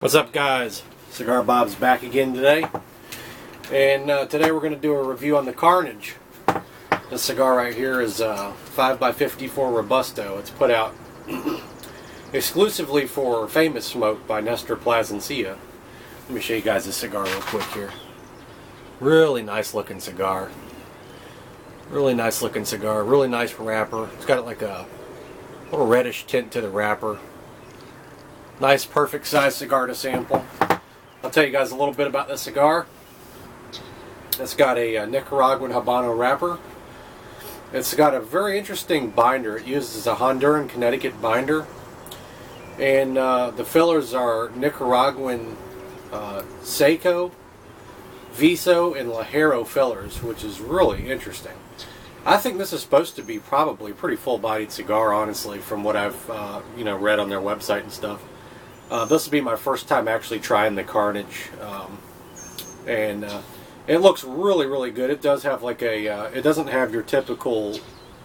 What's up, guys? Cigar Bob's back again today, and today we're going to do a review on the Carnage. This cigar right here is 5x54 Robusto. It's put out exclusively for Famous Smoke by Nestor Plasencia. Let me show you guys this cigar real quick here. Really nice looking cigar. Really nice looking cigar. Really nice wrapper. It's got like a little reddish tint to the wrapper. Nice, perfect size cigar to sample. I'll tell you guys a little bit about this cigar. It's got a Nicaraguan Habano wrapper. It's got a very interesting binder. It uses a Honduran Connecticut binder. And the fillers are Nicaraguan Seco, visor, and Ligero fillers, which is really interesting. I think this is supposed to be probably a pretty full-bodied cigar, honestly, from what I've read on their website and stuff. This will be my first time actually trying the Carnage, and it looks really, really good. It does have like a, it doesn't have your typical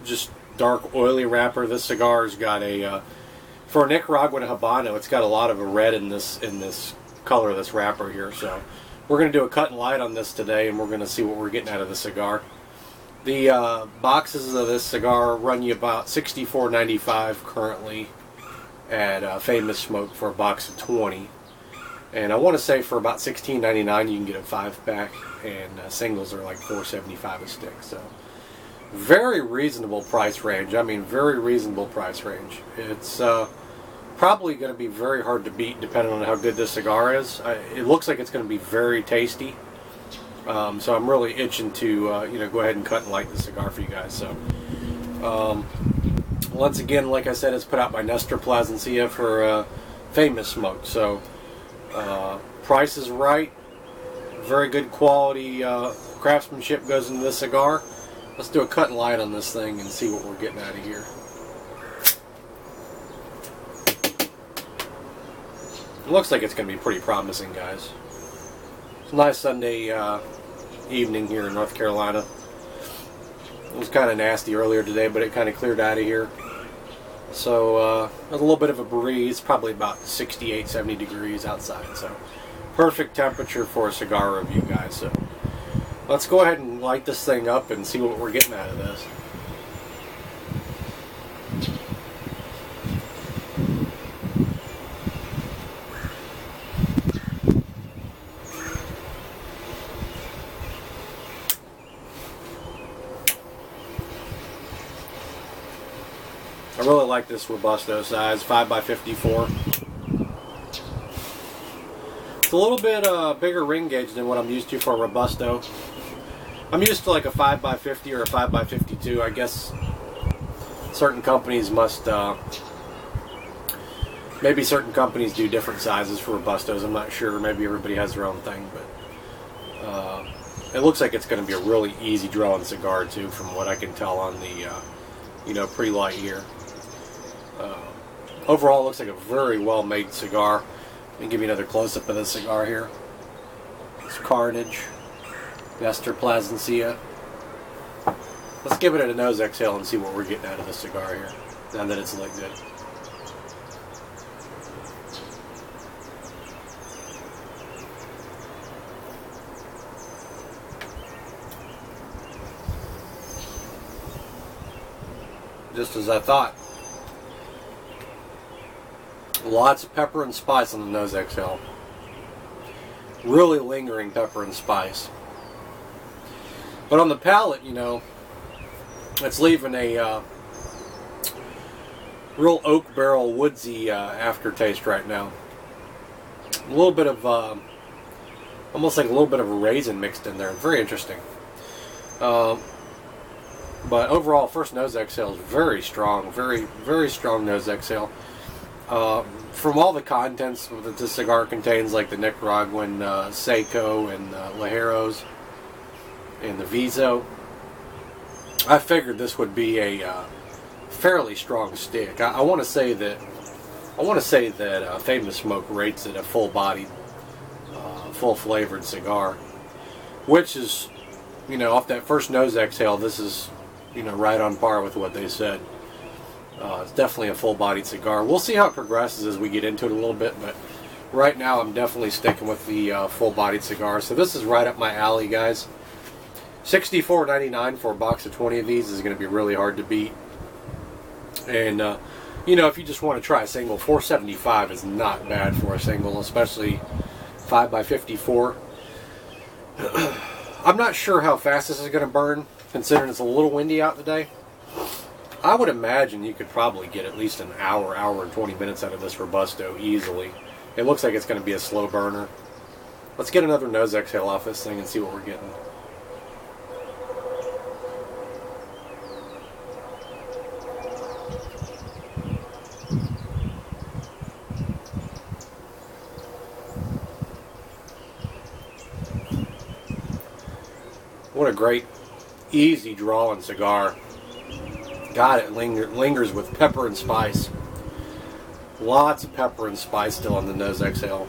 just dark, oily wrapper. This cigar's got a, for a Nicaraguan Habano, it's got a lot of a red in this color of this wrapper here. So we're going to do a cut and light on this today, and we're going to see what we're getting out of the cigar. The boxes of this cigar run you about $64.95 currently at Famous Smoke for a box of 20, and I want to say for about $16.99 you can get a 5-pack, and singles are like $4.75 a stick. So very reasonable price range. I mean, very reasonable price range. It's probably going to be very hard to beat depending on how good this cigar is. It looks like it's going to be very tasty. So I'm really itching to go ahead and cut and light the cigar for you guys. So once again, like I said, it's put out by Nestor Plasencia for Famous Smoke. So price is right. Very good quality craftsmanship goes into this cigar. Let's do a cut and light on this thing and see what we're getting out of here. It looks like it's going to be pretty promising, guys. It's a nice Sunday evening here in North Carolina. It was kind of nasty earlier today, but it kind of cleared out of here. So there's a little bit of a breeze, probably about 68, 70 degrees outside. So perfect temperature for a cigar review, guys. So let's go ahead and light this thing up and see what we're getting out of this. I really like this Robusto size, 5x54. It's a little bit bigger ring gauge than what I'm used to for a Robusto. I'm used to like a 5x50 or a 5x52. I guess certain companies must, maybe certain companies do different sizes for Robustos. I'm not sure. Maybe everybody has their own thing, but it looks like it's going to be a really easy drawing cigar too, from what I can tell on the pre-light here. Overall, it looks like a very well-made cigar. Let me give you another close-up of this cigar here. It's Carnage, Nestor Plasencia. Let's give it a nose exhale and see what we're getting out of this cigar here, now that it's lit good. Just as I thought. Lots of pepper and spice on the nose exhale. Really lingering pepper and spice. But on the palate, it's leaving a real oak barrel woodsy aftertaste right now. A little bit of, almost like a little bit of a raisin mixed in there. Very interesting. But overall, first nose exhale is very strong. Very, very strong nose exhale. From all the contents that this cigar contains, like the Nicaraguan Seco and Ligeros and the visor, I figured this would be a fairly strong stick. I want to say that Famous Smoke rates it a full-bodied, full-flavored cigar, which is, off that first nose exhale, this is, right on par with what they said. It's definitely a full-bodied cigar. We'll see how it progresses as we get into it a little bit, but right now I'm definitely sticking with the full-bodied cigar. So this is right up my alley, guys. $64.99 for a box of 20 of these is going to be really hard to beat. And you know, if you just want to try a single, $4.75 is not bad for a single, especially 5x54. I'm not sure how fast this is going to burn, considering it's a little windy out today. I would imagine you could probably get at least an hour and 20 minutes out of this Robusto easily. It looks like it's going to be a slow burner. Let's get another nose exhale off this thing and see what we're getting. What a great, easy drawing cigar. God, it lingers with pepper and spice. Lots of pepper and spice still on the nose exhale.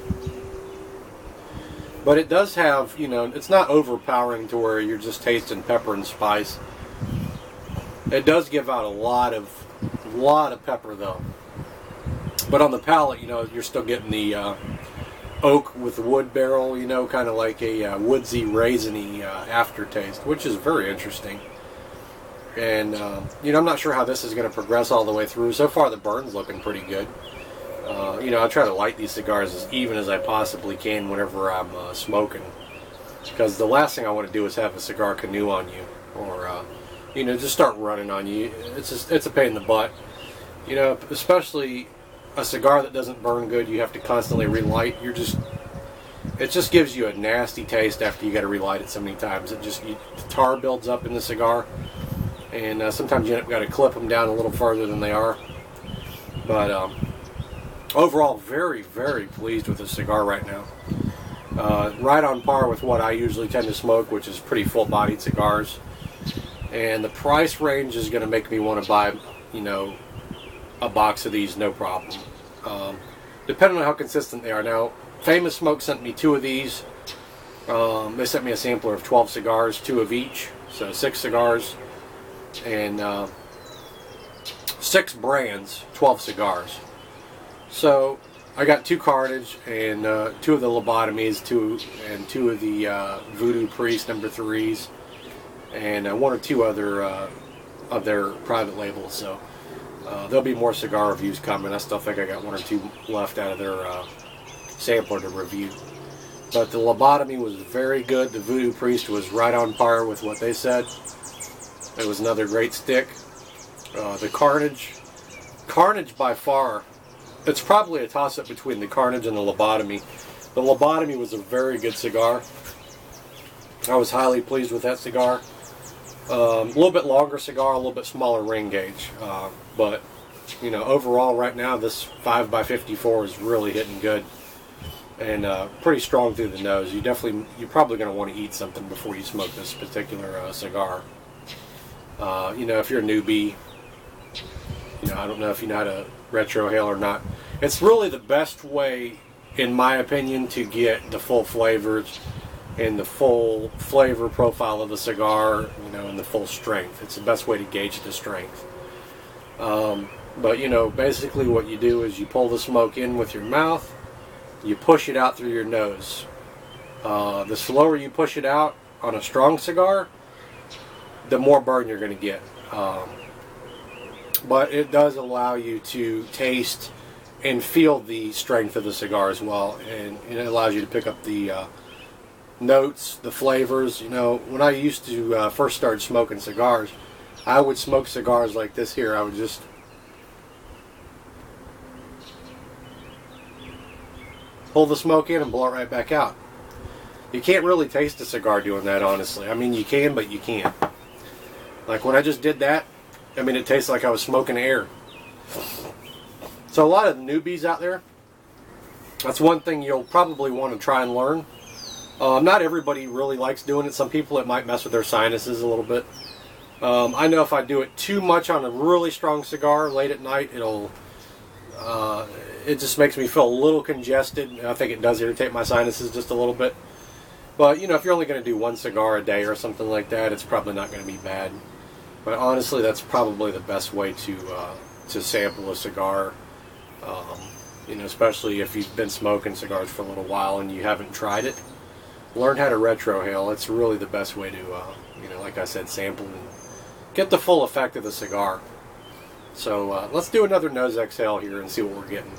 But it does have, you know, it's not overpowering to where you're just tasting pepper and spice. It does give out a lot of pepper though. But on the palate, you know, you're still getting the oak with wood barrel, you know, kind of like a woodsy, raisiny aftertaste, which is very interesting. And, you know, I'm not sure how this is going to progress all the way through. So far, the burn's looking pretty good. You know, I try to light these cigars as even as I possibly can whenever I'm smoking. Because the last thing I want to do is have a cigar canoe on you. Or, you know, just start running on you. It's a pain in the butt. You know, especially a cigar that doesn't burn good, you have to constantly relight. It just gives you a nasty taste after you got to relight it so many times. The tar builds up in the cigar, and sometimes you got to clip them down a little further than they are. But overall, very, very pleased with this cigar right now. Right on par with what I usually tend to smoke, which is pretty full-bodied cigars. And the price range is going to make me want to buy, you know, a box of these, no problem. Depending on how consistent they are. Now, Famous Smoke sent me 2 of these. They sent me a sampler of 12 cigars, 2 of each, so 6 cigars, and 6 brands, 12 cigars. So I got 2 Carnage and 2 of the lobotomies, 2 of the Voodoo Priest number 3s, and 1 or 2 other of their private labels. So there'll be more cigar reviews coming. I still think I got 1 or 2 left out of their sampler to review. But the lobotomy was very good. The Voodoo Priest was right on par with what they said. It was another great stick. The Carnage by far, it's probably a toss-up between the Carnage and the lobotomy. The lobotomy was a very good cigar. I was highly pleased with that cigar. A little bit longer cigar, a little bit smaller ring gauge. But, you know, overall right now this 5x54 is really hitting good. And pretty strong through the nose. You're probably going to want to eat something before you smoke this particular cigar. You know, if you're a newbie, you know, I don't know if you know how to retrohale or not. It's really the best way, in my opinion, to get the full flavors and the full flavor profile of the cigar, you know, and the full strength. It's the best way to gauge the strength. But, you know, basically what you do is you pull the smoke in with your mouth, you push it out through your nose. The slower you push it out on a strong cigar, the more burn you're going to get. But it does allow you to taste and feel the strength of the cigar as well, and it allows you to pick up the notes, the flavors. You know, when I used to first start smoking cigars, I would smoke cigars like this here. I would just pull the smoke in and blow it right back out. You can't really taste a cigar doing that, honestly. I mean, you can, but you can't. Like when I just did that, I mean, it tastes like I was smoking air. So a lot of newbies out there, that's one thing you'll probably want to try and learn. Not everybody really likes doing it. Some people, it might mess with their sinuses a little bit. I know if I do it too much on a really strong cigar late at night, it just makes me feel a little congested. I think it does irritate my sinuses just a little bit. But, you know, if you're only going to do 1 cigar a day or something like that, it's probably not going to be bad. But honestly, that's probably the best way to sample a cigar. You know, especially if you've been smoking cigars for a little while and you haven't tried it. Learn how to retrohale. It's really the best way to, you know, like I said, sample and get the full effect of the cigar. So let's do another nose exhale here and see what we're getting.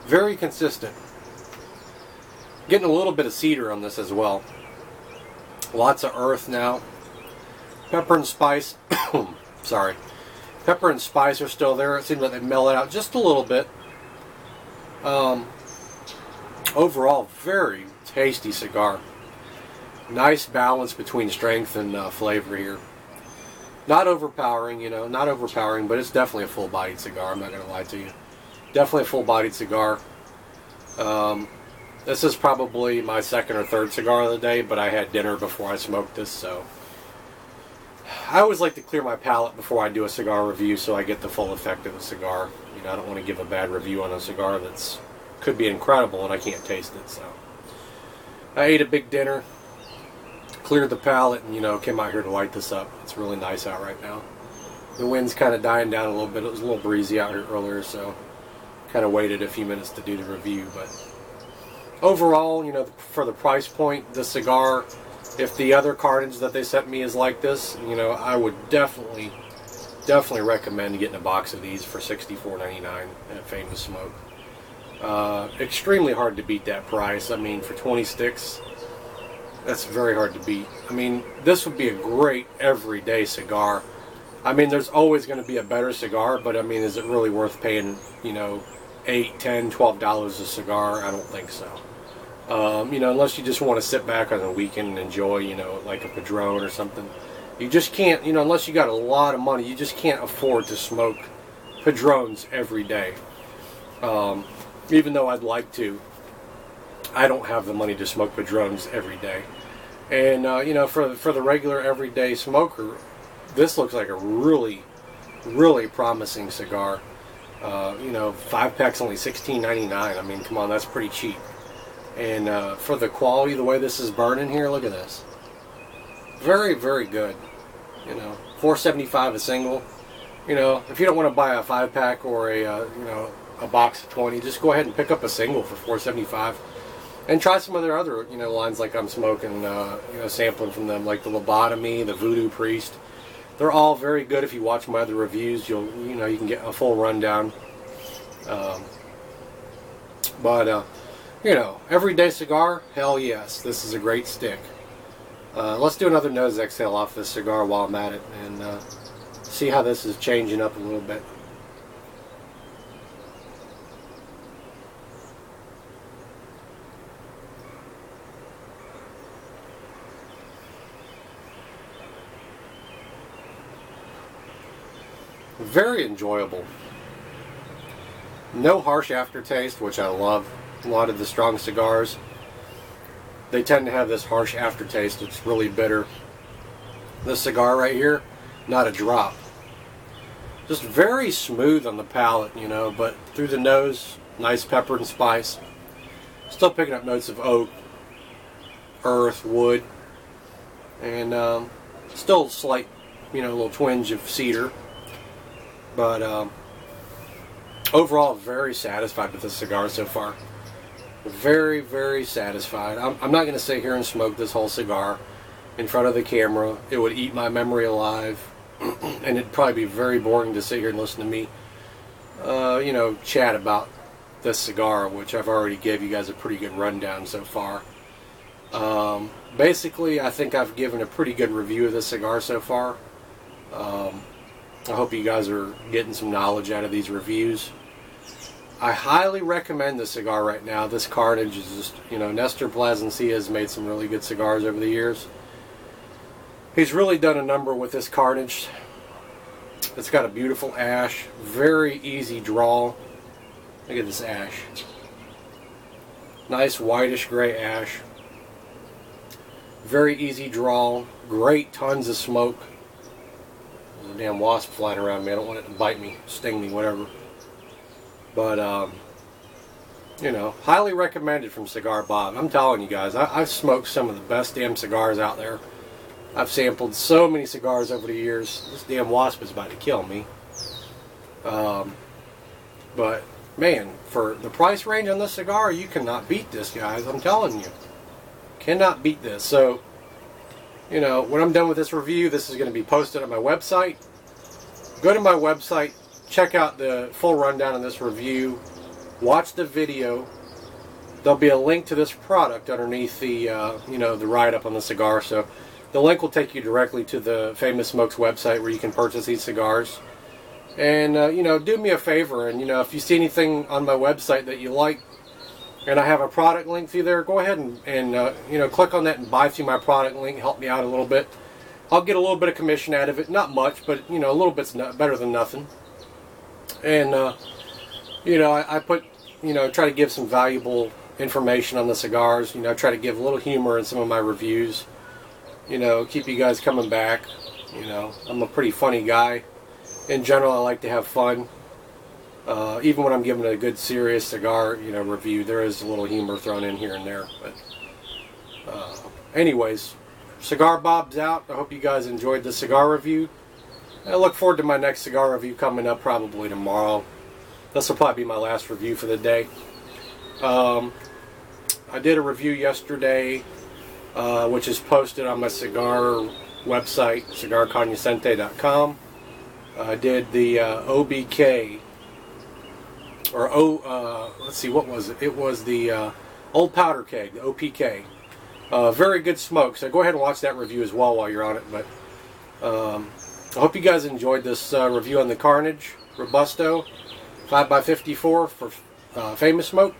Very consistent. Getting a little bit of cedar on this as well. Lots of earth now. Pepper and spice. Sorry. Pepper and spice are still there. It seems like they mellowed out just a little bit. Overall, very tasty cigar. Nice balance between strength and flavor here. Not overpowering, you know, not overpowering, but it's definitely a full-bodied cigar. I'm not going to lie to you. Definitely a full-bodied cigar. This is probably my second or third cigar of the day, but I had dinner before I smoked this, so I always like to clear my palate before I do a cigar review so I get the full effect of the cigar. You know, I don't want to give a bad review on a cigar that's could be incredible and I can't taste it. So I ate a big dinner, cleared the palate, and, you know, came out here to light this up. It's really nice out right now. The wind's kind of dying down a little bit. It was a little breezy out here earlier, so kind of waited a few minutes to do the review. But overall, you know, for the price point, the cigar, if the other Carnage that they sent me is like this, you know, I would definitely recommend getting a box of these for $64.99 at Famous Smoke. Extremely hard to beat that price. I mean, for 20 sticks, that's very hard to beat. I mean, this would be a great everyday cigar. I mean, there's always going to be a better cigar, but I mean, is it really worth paying, you know, $8, $10, $12 a cigar? I don't think so. You know, unless you just want to sit back on the weekend and enjoy, you know, like a Padron or something. You just can't, you know, unless you got a lot of money, you just can't afford to smoke Padrones every day. Even though I'd like to, I don't have the money to smoke Padrones every day. And, you know, for the regular everyday smoker, this looks like a really, really promising cigar. You know, 5-pack's only $16.99. I mean, come on, that's pretty cheap. And for the quality, the way this is burning here, look at this. Very, very good. You know, $4.75 a single. You know, if you don't want to buy a 5-pack or a you know, a box of 20, just go ahead and pick up a single for $4.75. And try some of their other, you know, lines like I'm smoking, you know, sampling from them, like the Lobotomy, the Voodoo Priest. They're all very good. If you watch my other reviews, you know, you can get a full rundown. You know, everyday cigar, hell yes, this is a great stick. Let's do another nose exhale off this cigar while I'm at it and see how this is changing up a little bit. Very enjoyable. No harsh aftertaste, which I love. A lot of the strong cigars, they tend to have this harsh aftertaste. It's really bitter. This cigar right here, not a drop. Just very smooth on the palate, you know, but through the nose, nice pepper and spice. Still picking up notes of oak, earth, wood, and still slight, you know, little twinge of cedar. But overall, very satisfied with this cigar so far. Very, very satisfied. I'm not going to sit here and smoke this whole cigar in front of the camera. It would eat my memory alive. And it'd probably be very boring to sit here and listen to me, you know, chat about this cigar, which I've already gave you guys a pretty good rundown so far. Basically, I think I've given a pretty good review of this cigar so far. I hope you guys are getting some knowledge out of these reviews. I highly recommend this cigar right now. This Carnage is just, you know, Nestor Plasencia has made some really good cigars over the years. He's really done a number with this Carnage. It's got a beautiful ash, very easy draw. Look at this ash. Nice whitish gray ash. Very easy draw, great tons of smoke. There's a damn wasp flying around me. I don't want it to bite me, sting me, whatever. But You know, highly recommended from Cigar Bob. I'm telling you guys, I've smoked some of the best damn cigars out there. I've sampled so many cigars over the years. This damn wasp is about to kill me. But, man, for the price range on this cigar, you cannot beat this, guys. I'm telling you. Cannot beat this. So, you know, when I'm done with this review, this is going to be posted on my website. Go to my website, check out the full rundown of this review, watch the video. There'll be a link to this product underneath the, you know, the write-up on the cigar. So the link will take you directly to the Famous Smokes website where you can purchase these cigars. And, you know, do me a favor, and, you know, if you see anything on my website that you like, and I have a product link through there, go ahead and you know, click on that and buy through my product link. Help me out a little bit. I'll get a little bit of commission out of it. Not much, but, you know, a little bit's better than nothing. And, you know, I put, you know, try to give some valuable information on the cigars. You know, try to give a little humor in some of my reviews. You know, keep you guys coming back. You know, I'm a pretty funny guy. In general, I like to have fun. Even when I'm giving a good, serious cigar, you know, review, there is a little humor thrown in here and there. But, anyways, Cigar Bob's out. I hope you guys enjoyed the cigar review. I look forward to my next cigar review coming up probably tomorrow. This will probably be my last review for the day. I did a review yesterday, which is posted on my cigar website, cigarcognoscente.com. I did the OBK, or let's see, what was it? It was the Old Powder Keg, the OPK. Very good smoke, so go ahead and watch that review as well while you're on it. But I hope you guys enjoyed this review on the Carnage Robusto 5x54 for Famous Smoke,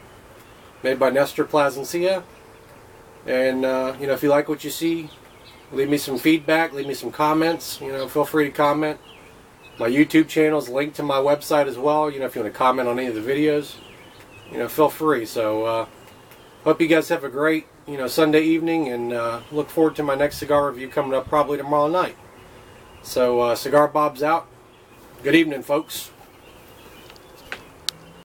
made by Nestor Plasencia. And, you know, if you like what you see, leave me some feedback, leave me some comments. You know, feel free to comment. My YouTube channel is linked to my website as well. You know, if you want to comment on any of the videos, you know, feel free. So, hope you guys have a great, you know, Sunday evening, and look forward to my next cigar review coming up probably tomorrow night. So, Cigar Bob's out. Good evening, folks.